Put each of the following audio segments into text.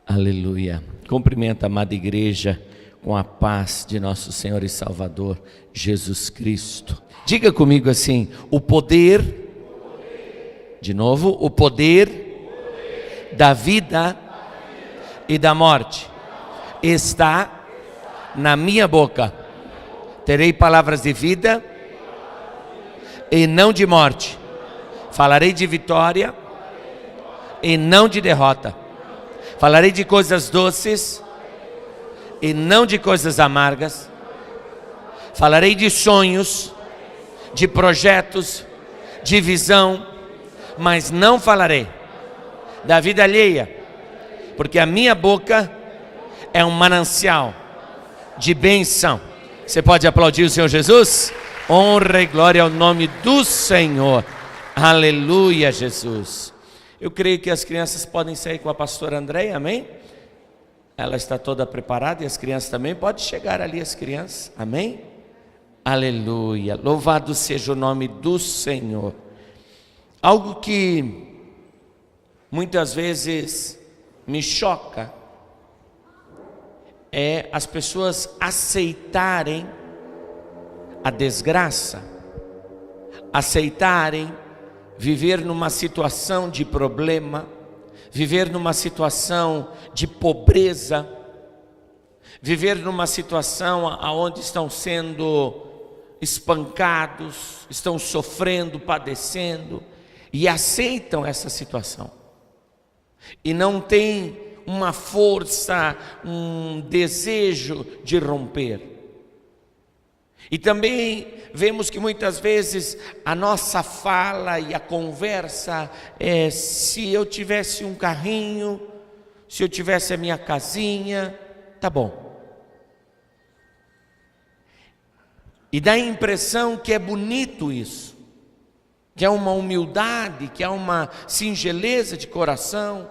Aleluia. Cumprimento a amada igreja com a paz de nosso Senhor e Salvador Jesus Cristo. Diga comigo assim: o poder, de novo, o poder da vida e da morte está na minha boca. Terei palavras de vida e não de morte. Falarei de vitória e não de derrota. Falarei de coisas doces e não de coisas amargas. Falarei de sonhos, de projetos, de visão, mas não falarei da vida alheia, porque a minha boca é um manancial de bênção. Você pode aplaudir o Senhor Jesus? Honra e glória ao nome do Senhor. Aleluia, Jesus. Eu creio que as crianças podem sair com a pastora Andréia, amém? Ela está toda preparada e as crianças também. Pode chegar ali as crianças, amém? Aleluia, louvado seja o nome do Senhor. Algo que muitas vezes me choca é as pessoas aceitarem a desgraça, aceitarem viver numa situação de problema, viver numa situação de pobreza, viver numa situação onde estão sendo espancados, estão sofrendo, padecendo, e aceitam essa situação, e não tem uma força, um desejo de romper. E também vemos que muitas vezes a nossa fala e a conversa é: se eu tivesse um carrinho, se eu tivesse a minha casinha, tá bom. E dá a impressão que é bonito isso, que é uma humildade, que é uma singeleza de coração,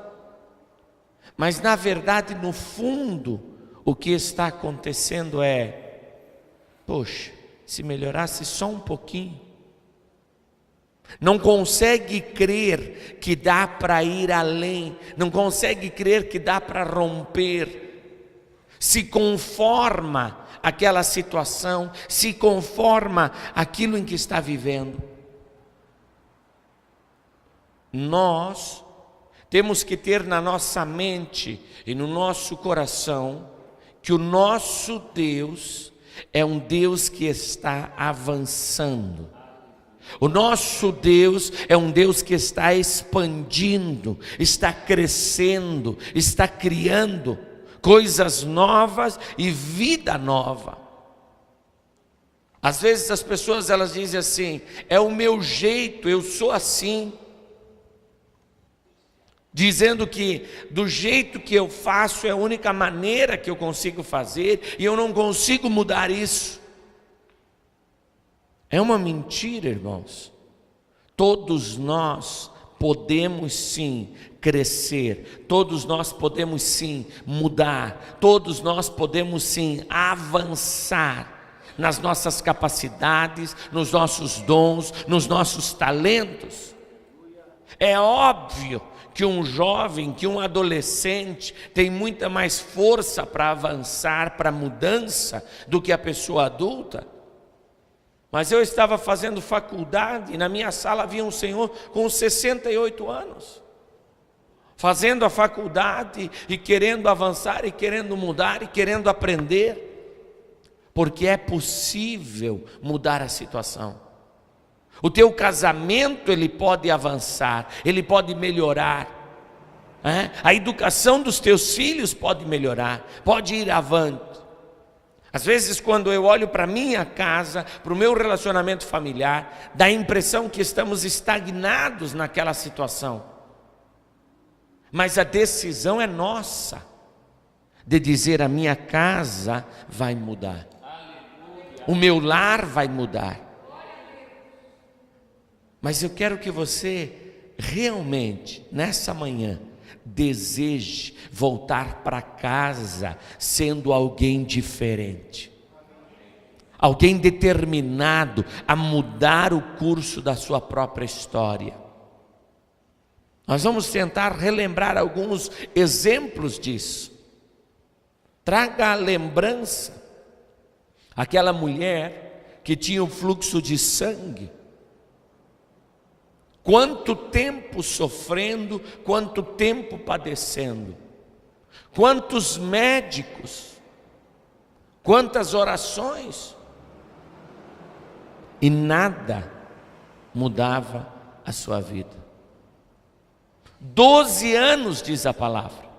mas na verdade, no fundo, o que está acontecendo é: poxa, se melhorasse só um pouquinho. Não consegue crer que dá para ir além, não consegue crer que dá para romper, se conforma àquela situação, se conforma àquilo em que está vivendo. Nós temos que ter na nossa mente e no nosso coração que o nosso Deus é um Deus que está avançando. O nosso Deus é um Deus que está expandindo, está crescendo, está criando coisas novas e vida nova. Às vezes as pessoas elas dizem assim: é o meu jeito, eu sou assim. Dizendo que do jeito que eu faço é a única maneira que eu consigo fazer e eu não consigo mudar isso. É uma mentira, irmãos. Todos nós podemos sim crescer, todos nós podemos sim mudar, todos nós podemos sim avançar nas nossas capacidades, nos nossos dons, nos nossos talentos. É óbvio que um jovem, que um adolescente tem muita mais força para avançar, para mudança, do que a pessoa adulta. Mas eu estava fazendo faculdade e na minha sala havia um senhor com 68 anos, fazendo a faculdade e querendo avançar, e querendo mudar, e querendo aprender, porque é possível mudar a situação. O teu casamento ele pode avançar, ele pode melhorar, a educação dos teus filhos pode melhorar, pode ir avante. Às vezes quando eu olho para minha casa, para o meu relacionamento familiar, dá a impressão que estamos estagnados naquela situação. Mas a decisão é nossa, de dizer: a minha casa vai mudar, o meu lar vai mudar. Mas eu quero que você realmente, nessa manhã, deseje voltar para casa sendo alguém diferente. Alguém determinado a mudar o curso da sua própria história. Nós vamos tentar relembrar alguns exemplos disso. Traga a lembrança aquela mulher que tinha o fluxo de sangue. Quanto tempo sofrendo, quanto tempo padecendo. Quantos médicos, quantas orações. E nada mudava a sua vida. 12 anos, diz a palavra.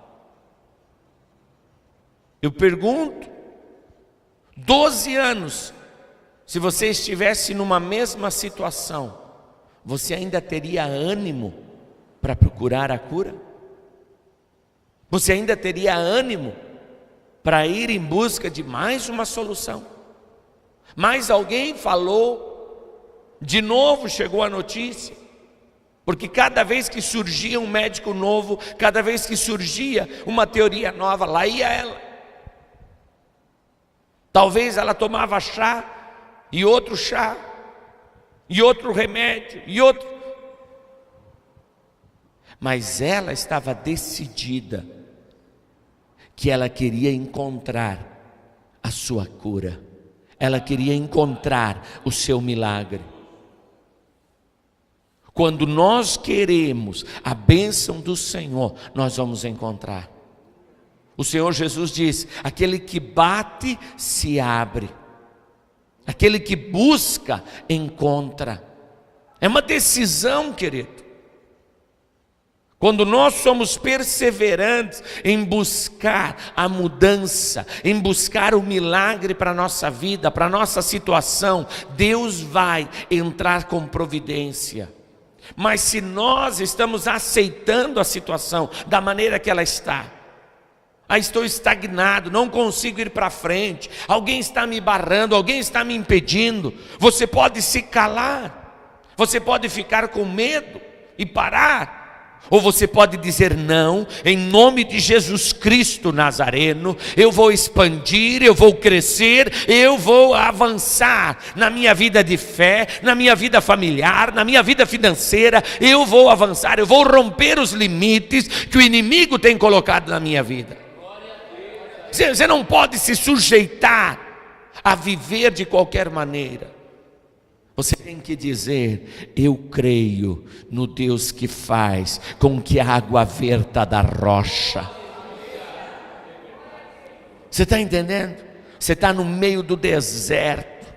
Eu pergunto, 12 anos, se você estivesse numa mesma situação, você ainda teria ânimo para procurar a cura? Você ainda teria ânimo para ir em busca de mais uma solução? Mas alguém falou, de novo chegou a notícia, porque cada vez que surgia um médico novo, cada vez que surgia uma teoria nova, lá ia ela. Talvez ela tomava chá, e outro remédio, e outro. Mas ela estava decidida que ela queria encontrar a sua cura. Ela queria encontrar o seu milagre. Quando nós queremos a bênção do Senhor, nós vamos encontrar. O Senhor Jesus diz: aquele que bate, se abre. Aquele que busca, encontra. É uma decisão, querido. Quando nós somos perseverantes em buscar a mudança, em buscar o milagre para a nossa vida, para a nossa situação, Deus vai entrar com providência. Mas se nós estamos aceitando a situação da maneira que ela está, estou estagnado, não consigo ir para frente, alguém está me barrando, alguém está me impedindo, você pode se calar, você pode ficar com medo e parar, ou você pode dizer: não, em nome de Jesus Cristo Nazareno, eu vou expandir, eu vou crescer, eu vou avançar na minha vida de fé, na minha vida familiar, na minha vida financeira, eu vou avançar, eu vou romper os limites que o inimigo tem colocado na minha vida. Você não pode se sujeitar a viver de qualquer maneira. Você tem que dizer: eu creio no Deus que faz com que a água verta da rocha. Você está entendendo? Você está no meio do deserto,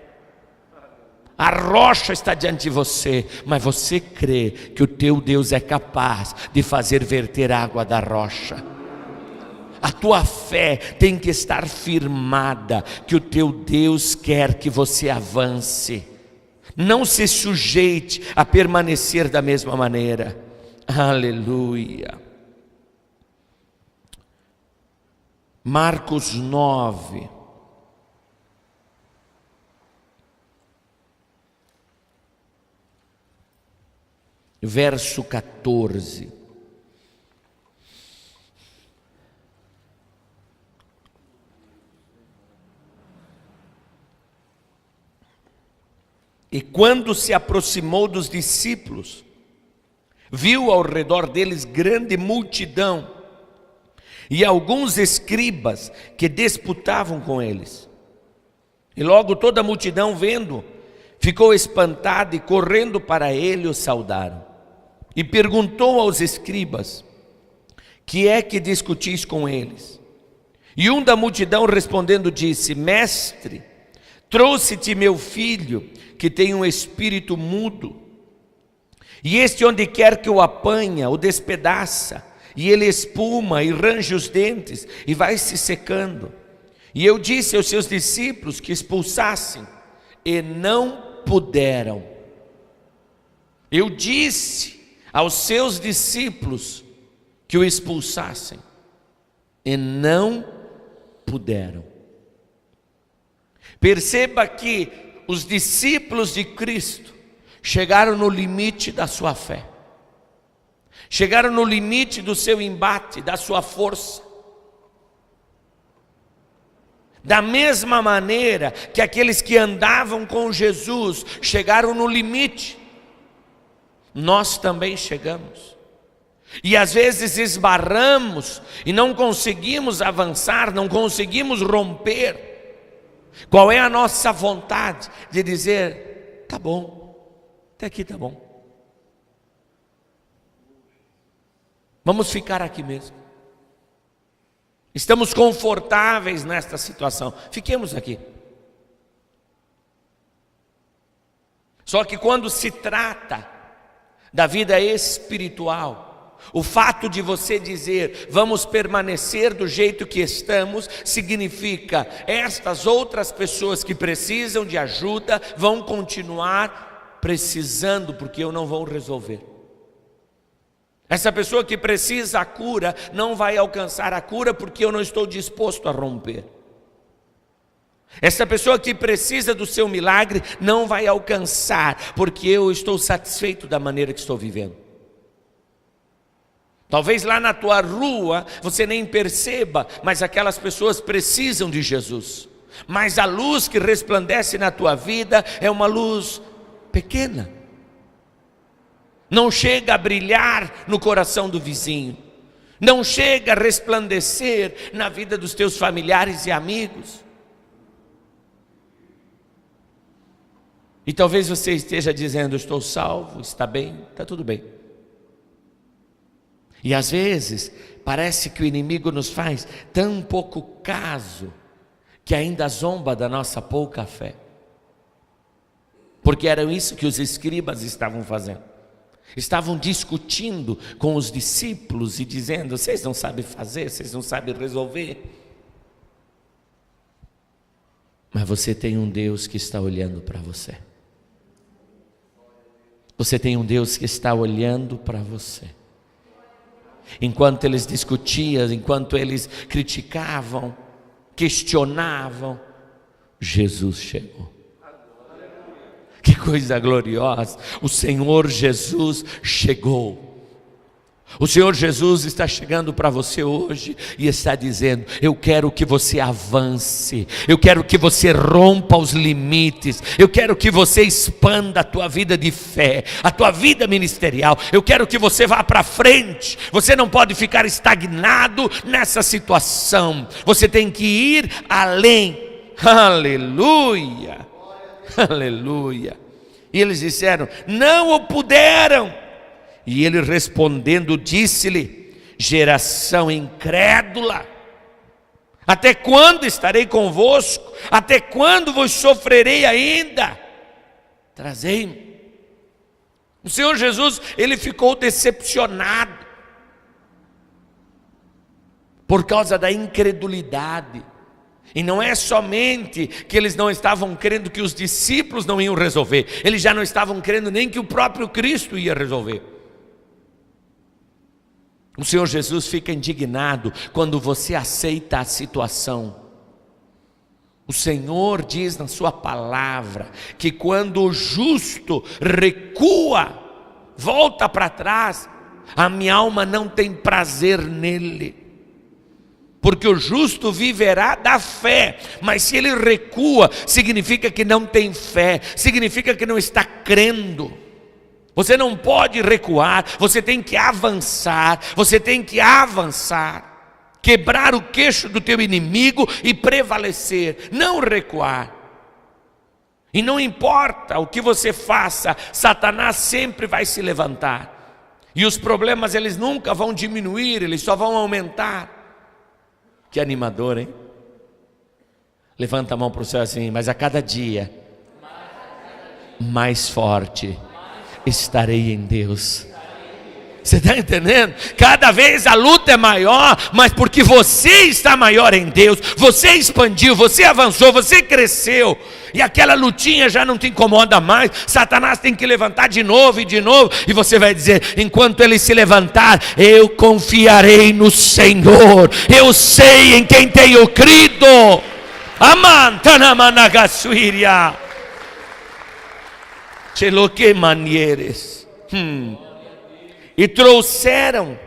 a rocha está diante de você, mas você crê que o teu Deus é capaz de fazer verter água da rocha. A tua fé tem que estar firmada que o teu Deus quer que você avance. Não se sujeite a permanecer da mesma maneira. Aleluia. Marcos 9. Verso 14. E quando se aproximou dos discípulos, viu ao redor deles grande multidão e alguns escribas que disputavam com eles. E logo toda a multidão, vendo, ficou espantada e correndo para ele o saudaram. E perguntou aos escribas: que é que discutis com eles? E um da multidão respondendo disse: mestre, trouxe-te meu filho, que tem um espírito mudo, e este onde quer que o apanha, o despedaça, e ele espuma e range os dentes, e vai se secando. E eu disse aos seus discípulos que expulsassem, e não puderam. Eu disse aos seus discípulos que o expulsassem, e não puderam. Perceba que os discípulos de Cristo chegaram no limite da sua fé, chegaram no limite do seu embate, da sua força. Da mesma maneira que aqueles que andavam com Jesus chegaram no limite, nós também chegamos. E às vezes esbarramos e não conseguimos avançar, não conseguimos romper. Qual é a nossa vontade? De dizer, tá bom, até aqui tá bom. Vamos ficar aqui mesmo. Estamos confortáveis nesta situação, fiquemos aqui. Só que quando se trata da vida espiritual, o fato de você dizer, vamos permanecer do jeito que estamos, significa, estas outras pessoas que precisam de ajuda, vão continuar precisando, porque eu não vou resolver. Essa pessoa que precisa a cura, não vai alcançar a cura, porque eu não estou disposto a romper. Essa pessoa que precisa do seu milagre, não vai alcançar, porque eu estou satisfeito da maneira que estou vivendo. Talvez lá na tua rua, você nem perceba, mas aquelas pessoas precisam de Jesus. Mas a luz que resplandece na tua vida, é uma luz pequena. Não chega a brilhar no coração do vizinho. Não chega a resplandecer na vida dos teus familiares e amigos. E talvez você esteja dizendo, estou salvo, está bem, está tudo bem. E às vezes, parece que o inimigo nos faz tão pouco caso, que ainda zomba da nossa pouca fé. Porque era isso que os escribas estavam fazendo. Estavam discutindo com os discípulos e dizendo, vocês não sabem fazer, vocês não sabem resolver. Mas você tem um Deus que está olhando para você. Você tem um Deus que está olhando para você. Enquanto eles discutiam, enquanto eles criticavam, questionavam, Jesus chegou. Que coisa gloriosa, o Senhor Jesus chegou. O Senhor Jesus está chegando para você hoje e está dizendo, eu quero que você avance, eu quero que você rompa os limites, eu quero que você expanda a tua vida de fé, a tua vida ministerial, eu quero que você vá para frente. Você não pode ficar estagnado nessa situação, você tem que ir além. Aleluia, aleluia. E eles disseram, não o puderam. E ele respondendo disse-lhe, geração incrédula, até quando estarei convosco? Até quando vos sofrerei ainda? Trazei-me. O Senhor Jesus, ele ficou decepcionado, por causa da incredulidade. E não é somente que eles não estavam crendo que os discípulos não iam resolver, eles já não estavam crendo nem que o próprio Cristo ia resolver. O Senhor Jesus fica indignado quando você aceita a situação. O Senhor diz na sua palavra que quando o justo recua, volta para trás, a minha alma não tem prazer nele. Porque o justo viverá da fé, mas se ele recua, significa que não tem fé, significa que não está crendo. Você não pode recuar, você tem que avançar, quebrar o queixo do teu inimigo e prevalecer, não recuar. E não importa o que você faça, Satanás sempre vai se levantar, e os problemas eles nunca vão diminuir, eles só vão aumentar. Que animador, hein? Levanta a mão para o céu assim, mas a cada dia, mais forte estarei em Deus. Você está entendendo? Cada vez a luta é maior, mas porque você está maior em Deus, você expandiu, você avançou, você cresceu, e aquela lutinha já não te incomoda mais. Satanás tem que levantar de novo, e você vai dizer, enquanto ele se levantar, eu confiarei no Senhor, eu sei em quem tenho crido. Amantanamanagasuiria. Cheloque manieres. E trouxeram,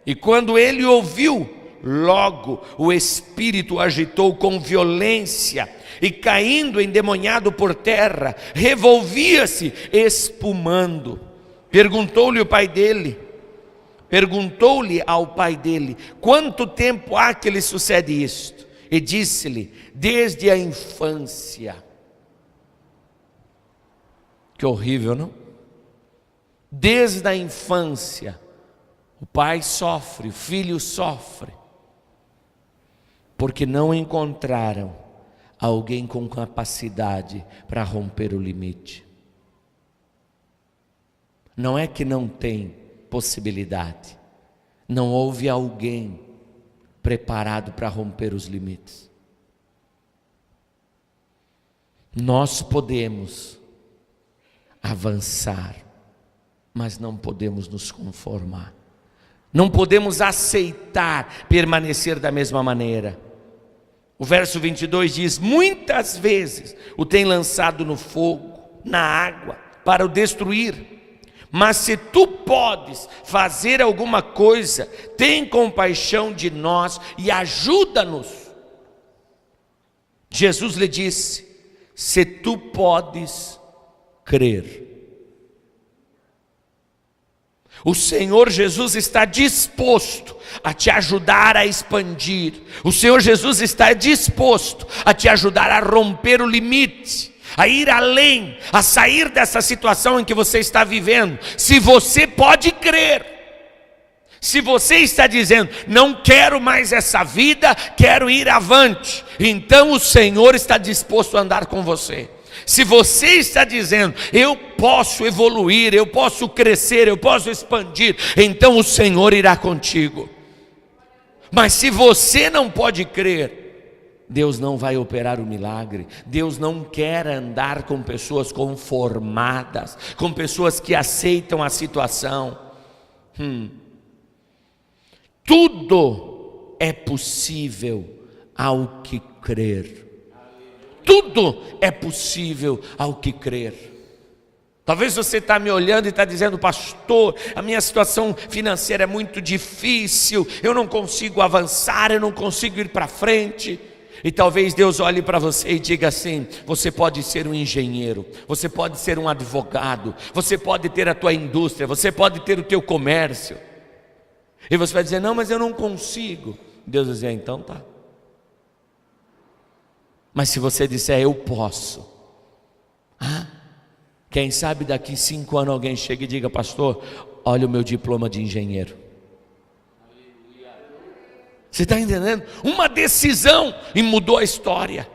e quando ele ouviu, logo o espírito agitou com violência, e caindo endemoniado por terra, revolvia-se espumando. Perguntou-lhe o pai dele, perguntou-lhe ao pai dele: quanto tempo há que lhe sucede isto? E disse-lhe: desde a infância. Que horrível, não? Desde a infância, o pai sofre, o filho sofre, porque não encontraram alguém com capacidade para romper o limite. Não é que não tem possibilidade, não houve alguém preparado para romper os limites. Nós podemos avançar, mas não podemos nos conformar, não podemos aceitar permanecer da mesma maneira. O verso 22 diz: muitas vezes o tem lançado no fogo, na água, para o destruir. Mas se tu podes fazer alguma coisa, tem compaixão de nós e ajuda-nos. Jesus lhe disse: se tu podes crer. O Senhor Jesus está disposto a te ajudar a expandir. O Senhor Jesus está disposto a te ajudar a romper o limite, a ir além, a sair dessa situação em que você está vivendo. Se você pode crer, se você está dizendo: não quero mais essa vida, quero ir avante, então o Senhor está disposto a andar com você. Se você está dizendo: eu posso evoluir, eu posso crescer, eu posso expandir, então o Senhor irá contigo. Mas se você não pode crer, Deus não vai operar o milagre. Deus não quer andar com pessoas conformadas, com pessoas que aceitam a situação. Tudo é possível ao que crer. Tudo é possível ao que crer. Talvez você está me olhando e está dizendo: pastor, a minha situação financeira é muito difícil, eu não consigo avançar, eu não consigo ir para frente. E talvez Deus olhe para você e diga assim: você pode ser um engenheiro, você pode ser um advogado, você pode ter a tua indústria, você pode ter o teu comércio. E você vai dizer: não, mas eu não consigo. Deus vai dizer: então tá. Mas se você disser: eu posso, quem sabe daqui 5 anos alguém chega e diga: pastor, olha o meu diploma de engenheiro. Você está entendendo? Uma decisão e mudou a história.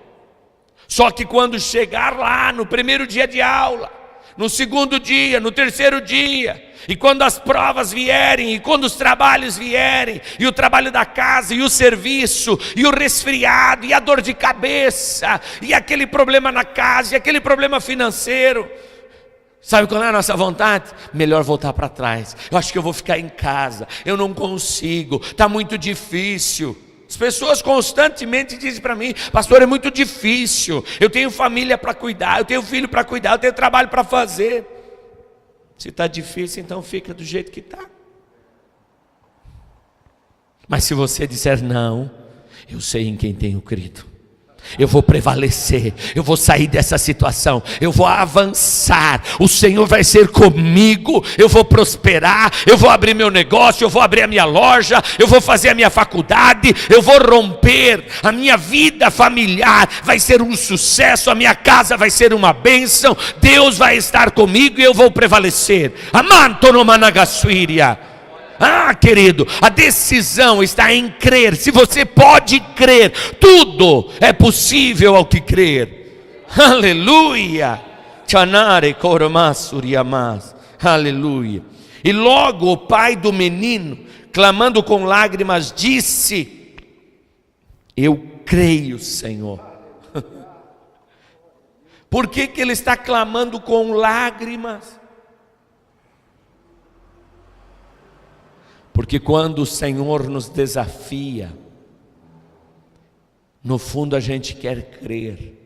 Só que quando chegar lá no primeiro dia de aula, no segundo dia, no terceiro dia, e quando as provas vierem, e quando os trabalhos vierem, e o trabalho da casa, e o serviço, e o resfriado, e a dor de cabeça, e aquele problema na casa, e aquele problema financeiro, sabe qual é a nossa vontade? Melhor voltar para trás. Eu acho que eu vou ficar em casa, eu não consigo, está muito difícil. As pessoas constantemente dizem para mim: pastor, é muito difícil, eu tenho família para cuidar, eu tenho filho para cuidar, eu tenho trabalho para fazer. Se está difícil, então fica do jeito que está. Mas se você disser: não, eu sei em quem tenho crido, eu vou prevalecer, eu vou sair dessa situação, eu vou avançar, o Senhor vai ser comigo, eu vou prosperar, eu vou abrir meu negócio, eu vou abrir a minha loja, eu vou fazer a minha faculdade, eu vou romper, a minha vida familiar vai ser um sucesso, a minha casa vai ser uma bênção, Deus vai estar comigo e eu vou prevalecer. Amanto no managassuíria. Querido, a decisão está em crer. Se você pode crer, tudo é possível ao que crer. Aleluia. Aleluia. E logo o pai do menino, clamando com lágrimas, disse: eu creio, Senhor. Por que ele está clamando com lágrimas? Porque quando o Senhor nos desafia, no fundo a gente quer crer,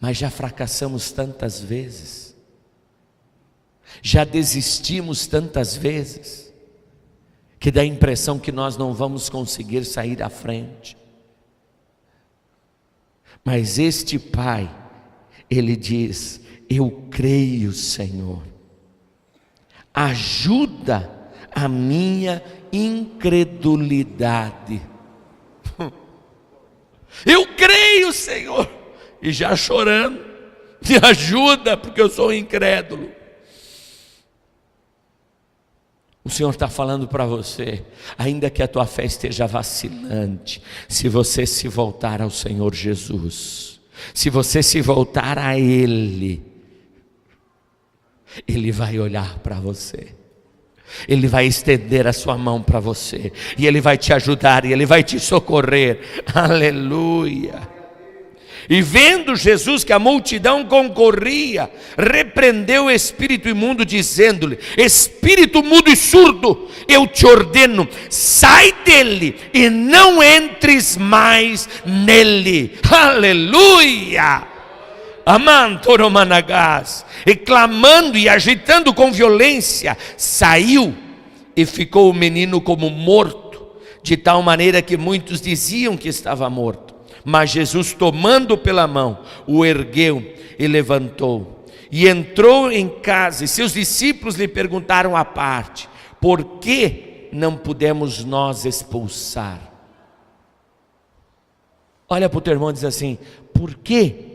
mas já fracassamos tantas vezes, já desistimos tantas vezes, que dá a impressão que nós não vamos conseguir sair à frente. Mas este pai, ele diz: eu creio, Senhor, ajuda a minha incredulidade. Eu creio, Senhor, e já chorando, me ajuda, porque eu sou incrédulo. O Senhor está falando para você, ainda que a tua fé esteja vacilante, se você se voltar ao Senhor Jesus, se você se voltar a Ele, Ele vai olhar para você, Ele vai estender a sua mão para você, e Ele vai te ajudar, e Ele vai te socorrer, aleluia. E vendo Jesus que a multidão concorria, repreendeu o espírito imundo, dizendo-lhe: espírito mudo e surdo, eu te ordeno, sai dele e não entres mais nele, aleluia. Amantoromanagás, e clamando e agitando com violência, saiu, e ficou o menino como morto, de tal maneira que muitos diziam que estava morto. Mas Jesus, tomando pela mão, o ergueu e levantou, e entrou em casa, e seus discípulos lhe perguntaram à parte: por que não pudemos nós expulsar? Olha para o teu irmão e diz assim: por que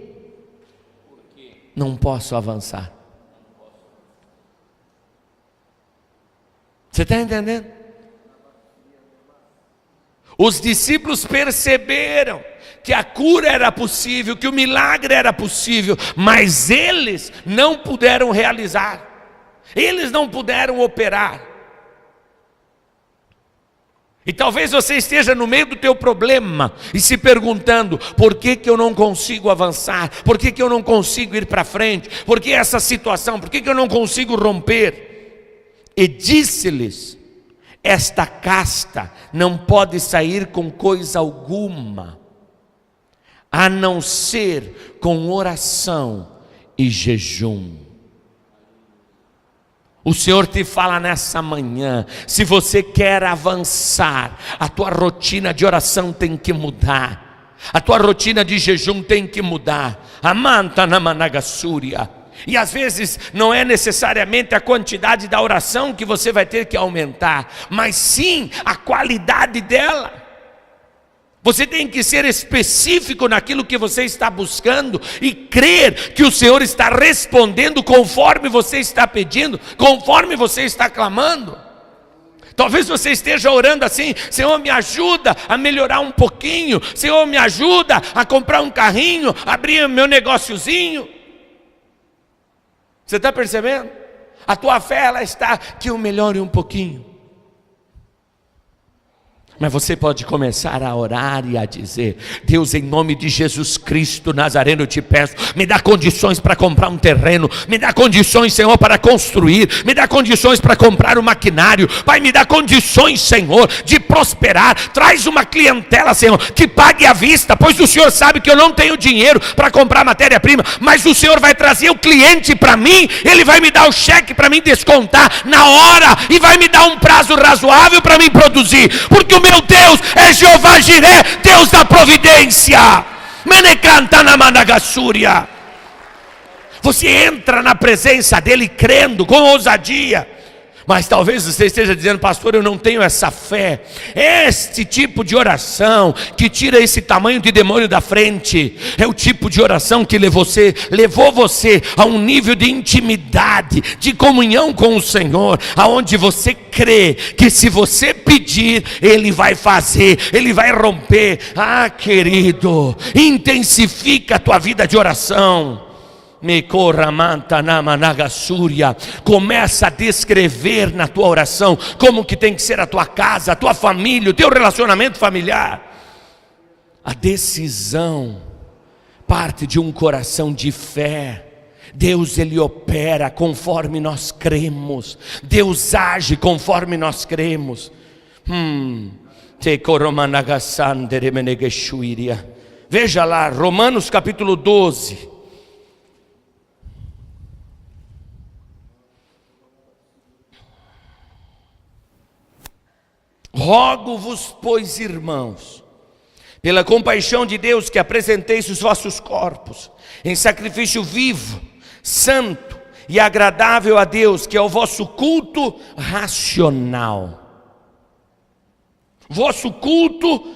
não posso avançar? Você está entendendo? Os discípulos perceberam que a cura era possível, que o milagre era possível, mas eles não puderam realizar, eles não puderam operar. E talvez você esteja no meio do teu problema e se perguntando: por que eu não consigo avançar? Por que eu não consigo ir para frente? Por que essa situação? Por que eu não consigo romper? E disse-lhes: esta casta não pode sair com coisa alguma, a não ser com oração e jejum. O Senhor te fala nessa manhã: se você quer avançar, a tua rotina de oração tem que mudar, a tua rotina de jejum tem que mudar. Amanta na managassúria. E às vezes não é necessariamente a quantidade da oração que você vai ter que aumentar, mas sim a qualidade dela. Você tem que ser específico naquilo que você está buscando e crer que o Senhor está respondendo conforme você está pedindo, conforme você está clamando. Talvez você esteja orando assim: Senhor, me ajuda a melhorar um pouquinho, Senhor, me ajuda a comprar um carrinho, abrir meu negóciozinho. Você está percebendo? A tua fé, ela está que eu melhore um pouquinho. Mas você pode começar a orar e a dizer: Deus, em nome de Jesus Cristo Nazareno, eu te peço, me dá condições para comprar um terreno, me dá condições, Senhor, para construir, me dá condições para comprar um maquinário, Pai, me dá condições, Senhor, de prosperar. Traz uma clientela, Senhor, que pague à vista, pois o Senhor sabe que eu não tenho dinheiro para comprar matéria-prima, mas o Senhor vai trazer o cliente para mim, Ele vai me dar o cheque para mim descontar na hora, e vai me dar um prazo razoável para mim produzir, porque o meu Deus é Jeová Jiré, Deus da providência. Você entra na presença dele crendo com ousadia. Mas talvez você esteja dizendo: pastor, eu não tenho essa fé. Este tipo de oração que tira esse tamanho de demônio da frente é o tipo de oração que levou você a um nível de intimidade, de comunhão com o Senhor, aonde você crê que se você pedir, Ele vai fazer, Ele vai romper. Ah, querido, intensifica a tua vida de oração. Começa a descrever na tua oração como que tem que ser a tua casa, a tua família, o teu relacionamento familiar. A decisão parte de um coração de fé. Deus, Ele opera conforme nós cremos, Deus age conforme nós cremos. Veja lá, Romanos capítulo 12. Rogo-vos, pois, irmãos, pela compaixão de Deus, que apresenteis os vossos corpos em sacrifício vivo, santo e agradável a Deus, que é o vosso culto racional. Vosso culto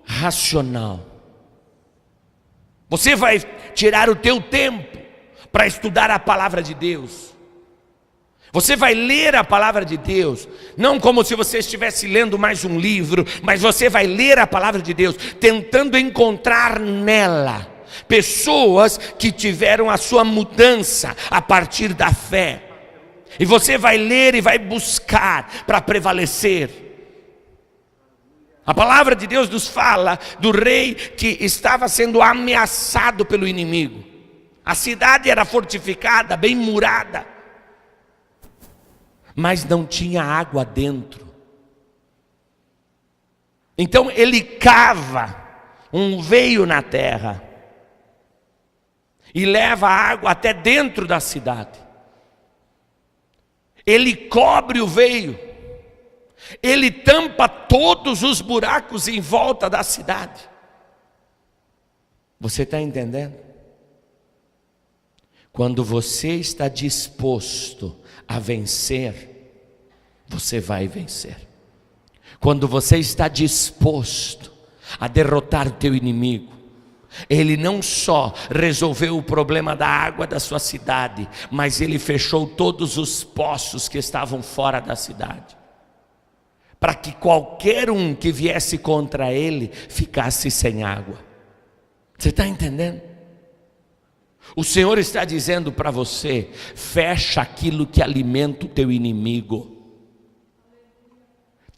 racional. Você vai tirar o teu tempo para estudar a palavra de Deus. Você vai ler a palavra de Deus, não como se você estivesse lendo mais um livro, mas você vai ler a palavra de Deus, tentando encontrar nela pessoas que tiveram a sua mudança a partir da fé. E você vai ler e vai buscar para prevalecer. A palavra de Deus nos fala do rei que estava sendo ameaçado pelo inimigo. A cidade era fortificada, bem murada, mas não tinha água dentro. Então ele cava um veio na terra e leva a água até dentro da cidade. Ele cobre o veio, ele tampa todos os buracos em volta da cidade. Você está entendendo? Quando você está disposto a vencer, você vai vencer. Quando você está disposto a derrotar o teu inimigo, ele não só resolveu o problema da água da sua cidade, mas ele fechou todos os poços que estavam fora da cidade, para que qualquer um que viesse contra ele ficasse sem água. Você está entendendo? O Senhor está dizendo para você: fecha aquilo que alimenta o teu inimigo.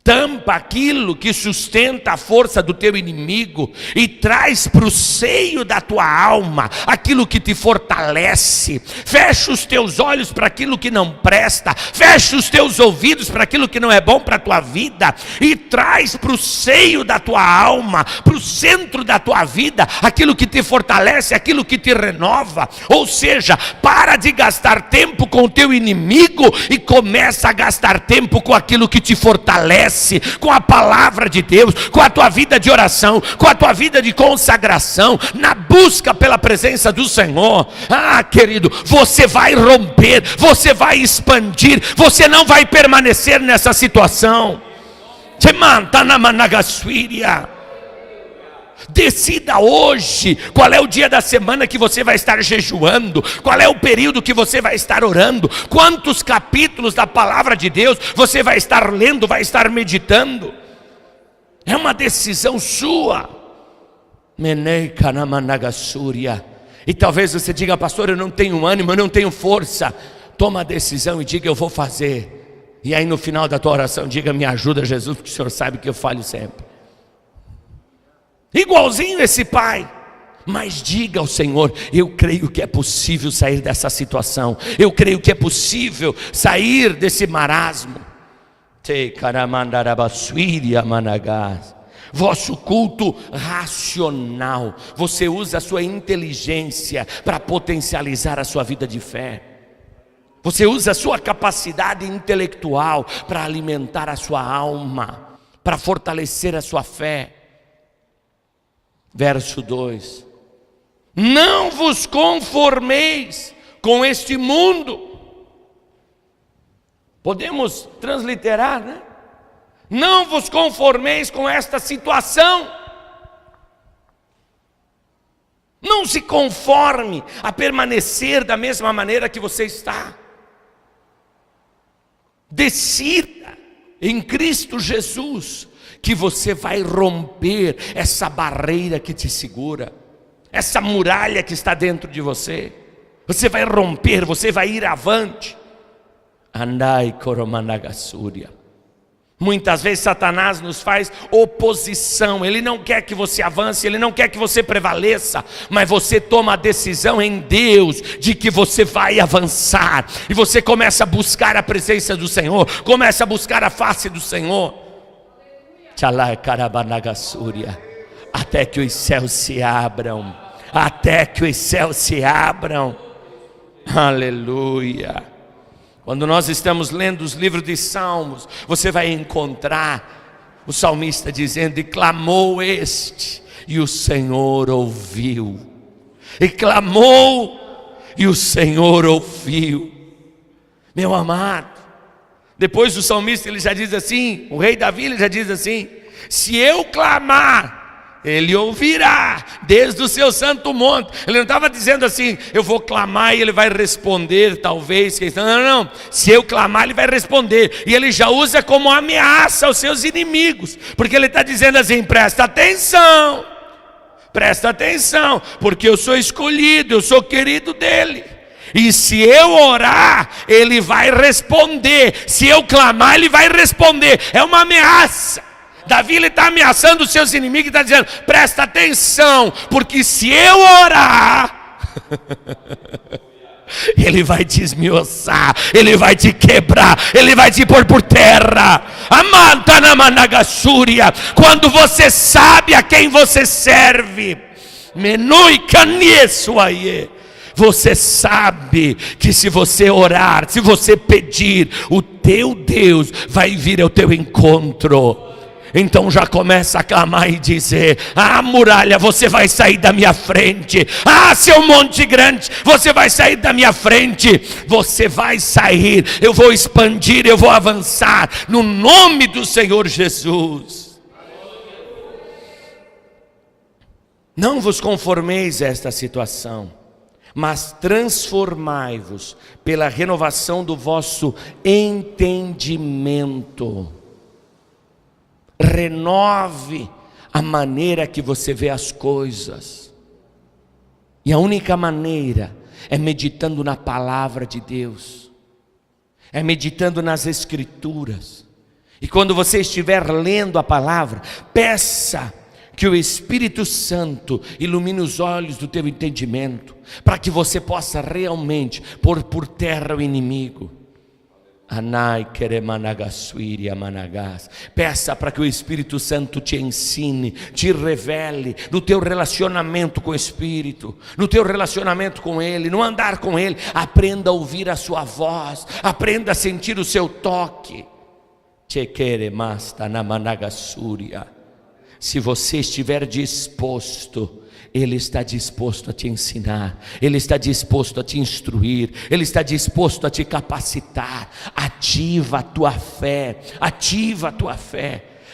Tampa aquilo que sustenta a força do teu inimigo e traz para o seio da tua alma aquilo que te fortalece. Fecha os teus olhos para aquilo que não presta, fecha os teus ouvidos para aquilo que não é bom para a tua vida e traz para o seio da tua alma, para o centro da tua vida, aquilo que te fortalece, aquilo que te renova. Ou seja, para de gastar tempo com o teu inimigo e começa a gastar tempo com aquilo que te fortalece, com a palavra de Deus, com a tua vida de oração, com a tua vida de consagração, na busca pela presença do Senhor. Ah, querido, você vai romper, você vai expandir, você não vai permanecer nessa situação. Decida hoje qual é o dia da semana que você vai estar jejuando, qual é o período que você vai estar orando, quantos capítulos da palavra de Deus você vai estar lendo, vai estar meditando. É uma decisão sua. E talvez você diga: pastor, eu não tenho ânimo, eu não tenho força. Toma a decisão e diga: eu vou fazer. E aí no final da tua oração diga: me ajuda, Jesus, porque o Senhor sabe que eu falho sempre. Igualzinho esse pai. Mas diga ao Senhor: eu creio que é possível sair dessa situação, eu creio que é possível sair desse marasmo. Vosso culto racional. Você usa a sua inteligência para potencializar a sua vida de fé. Você usa a sua capacidade intelectual para alimentar a sua alma, para fortalecer a sua fé. Verso 2: não vos conformeis com este mundo. Podemos transliterar, né? Não vos conformeis com esta situação. Não se conforme a permanecer da mesma maneira que você está. Decida em Cristo Jesus que você vai romper essa barreira que te segura, essa muralha que está dentro de você. Você vai romper, você vai ir avante. Andai coromanagassúria. Muitas vezes Satanás nos faz oposição, ele não quer que você avance, ele não quer que você prevaleça, mas você toma a decisão em Deus de que você vai avançar, e você começa a buscar a presença do Senhor, começa a buscar a face do Senhor. Até que os céus se abram, até que os céus se abram. Aleluia. Quando nós estamos lendo os livros de Salmos, você vai encontrar o salmista dizendo: e clamou este, e o Senhor ouviu. E clamou, e o Senhor ouviu. Meu amado, depois o salmista ele já diz assim, o rei Davi ele já diz assim: se eu clamar, Ele ouvirá desde o seu santo monte. Ele não estava dizendo assim, eu vou clamar e Ele vai responder, talvez. Não. Se eu clamar, Ele vai responder. E Ele já usa como ameaça aos seus inimigos, porque Ele está dizendo assim: presta atenção, porque eu sou escolhido, eu sou querido dEle. E se eu orar, Ele vai responder. Se eu clamar, Ele vai responder. É uma ameaça. Davi está ameaçando os seus inimigos e está dizendo: presta atenção, porque se eu orar, Ele vai te esmiuçar, Ele vai te quebrar, Ele vai te pôr por terra. Quando você sabe a quem você serve, você sabe que se você orar, se você pedir, o teu Deus vai vir ao teu encontro. Então já começa a clamar e dizer: ah, muralha, você vai sair da minha frente. Ah, seu monte grande, você vai sair da minha frente. Você vai sair, eu vou expandir, eu vou avançar, no nome do Senhor Jesus. Não vos conformeis a esta situação, mas transformai-vos pela renovação do vosso entendimento. Renove a maneira que você vê as coisas. E a única maneira é meditando na palavra de Deus, é meditando nas Escrituras. E quando você estiver lendo a palavra, peça que o Espírito Santo ilumine os olhos do teu entendimento, para que você possa realmente pôr por terra o inimigo. Peça para que o Espírito Santo te ensine, te revele no teu relacionamento com o Espírito, no teu relacionamento com Ele, no andar com Ele. Aprenda a ouvir a sua voz, aprenda a sentir o seu toque. Se você estiver disposto, Ele está disposto a te ensinar, Ele está disposto a te instruir, Ele está disposto a te capacitar. Ativa a tua fé,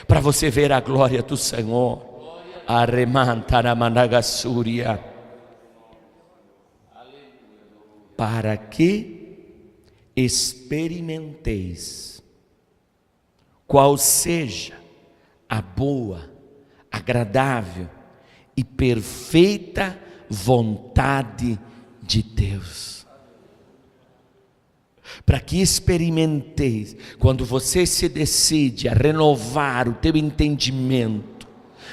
para você ver a glória do Senhor. Para que experimenteis qual seja a boa, agradável e perfeita vontade de Deus. Para que experimenteis, quando você se decide a renovar o teu entendimento,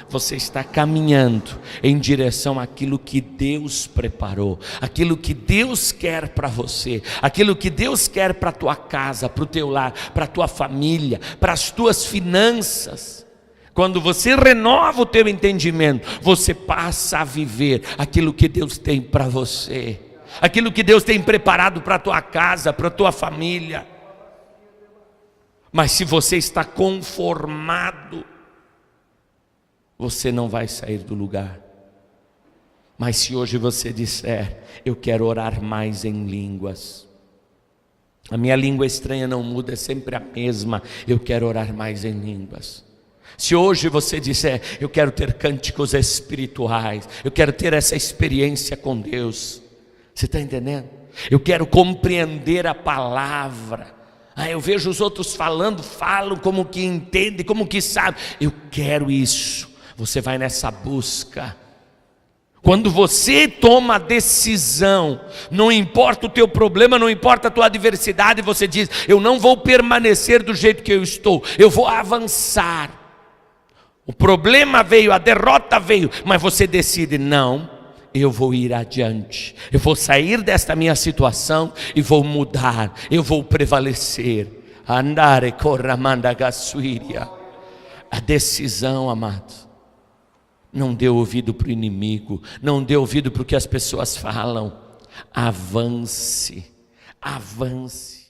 você está caminhando em direção àquilo que Deus preparou, aquilo que Deus quer para você, aquilo que Deus quer para a tua casa, para o teu lar, para a tua família, para as tuas finanças. Quando você renova o teu entendimento, você passa a viver aquilo que Deus tem para você, aquilo que Deus tem preparado para a tua casa, para a tua família. Mas se você está conformado, você não vai sair do lugar. Mas se hoje você disser: eu quero orar mais em línguas, a minha língua estranha não muda, é sempre a mesma, eu quero orar mais em línguas. Se hoje você disser: eu quero ter cânticos espirituais, eu quero ter essa experiência com Deus, você está entendendo? Eu quero compreender a palavra. Eu vejo os outros falam como que entendem, como que sabem. Eu quero isso. Você vai nessa busca. Quando você toma a decisão, não importa o teu problema, não importa a tua adversidade, você diz: eu não vou permanecer do jeito que eu estou, eu vou avançar. O problema veio, a derrota veio, mas você decide: não, eu vou ir adiante, eu vou sair desta minha situação e vou mudar, eu vou prevalecer. Andare corramanda gassuiria. A decisão, amados, não dê ouvido para o inimigo, não dê ouvido para o que as pessoas falam. Avance, avance.